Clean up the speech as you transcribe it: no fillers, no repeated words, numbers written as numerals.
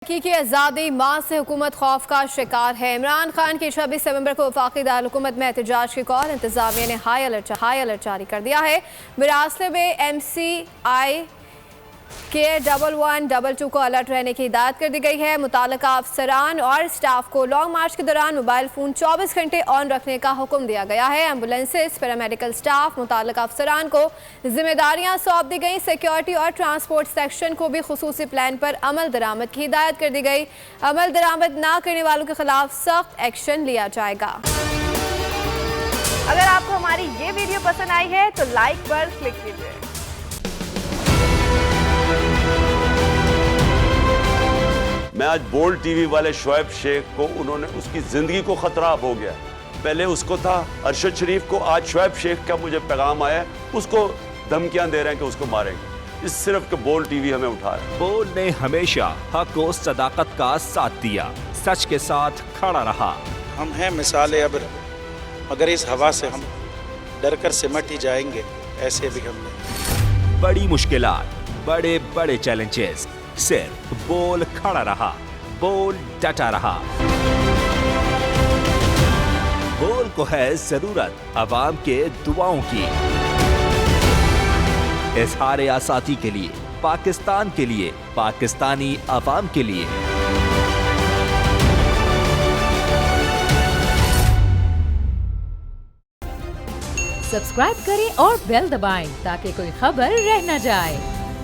की आज़ादी माह से हुकूमत खौफ का शिकार है। इमरान खान की 26 नवंबर को वफाकी दारकूमत में एहतजाज की कॉल इंतजामिया ने हाई अलर्ट जारी कर दिया है। बिरासले में MCI के 1122 को अलर्ट रहने की हिदायत कर दी गई है। मुताल्लिका अफसरान और स्टाफ को लॉन्ग मार्च के दौरान मोबाइल फ़ोन 24 घंटे ऑन रखने का हुक्म दिया गया है। एम्बुलेंसेस, पैरामेडिकल स्टाफ, मुताल्लिका अफसरान को जिम्मेदारियां सौंप दी गई। सिक्योरिटी और ट्रांसपोर्ट सेक्शन को भी खुसूसी प्लान पर अमल दरामद की हिदायत कर दी गई। अमल दरामद ना करने वालों के खिलाफ सख्त एक्शन लिया जाएगा। अगर आपको हमारी ये वीडियो पसंद आई है तो लाइक पर क्लिक कीजिए। मैं आज बोल्ड टीवी वाले शोएब शेख को, उन्होंने उसकी जिंदगी को खतरा अब हो गया। पहले उसको था अरशद शरीफ को, आज शोएब शेख का मुझे पैगाम आया, उसको धमकियां दे रहे हैं कि उसको मारेंगे। इस सिर्फ के बोल्ड टीवी हमें उठा रहा है। बोल्ड ने हमेशा हक और सदाकत का साथ दिया, सच के साथ खड़ा रहा। हम हैं मिसाल अब्र, मगर इस हवा से हम डर कर सिमट ही जाएंगे, ऐसे भी हमने। बड़ी मुश्किलात, बड़े बड़े चैलेंजेस, सिर्फ बोल खड़ा रहा, बोल डटा रहा। बोल को है जरूरत अवाम के दुआओं की। इजहार आसाती के लिए, पाकिस्तान के लिए, पाकिस्तानी अवाम के लिए। सब्सक्राइब करें और बेल दबाएं ताकि कोई खबर रह न जाए।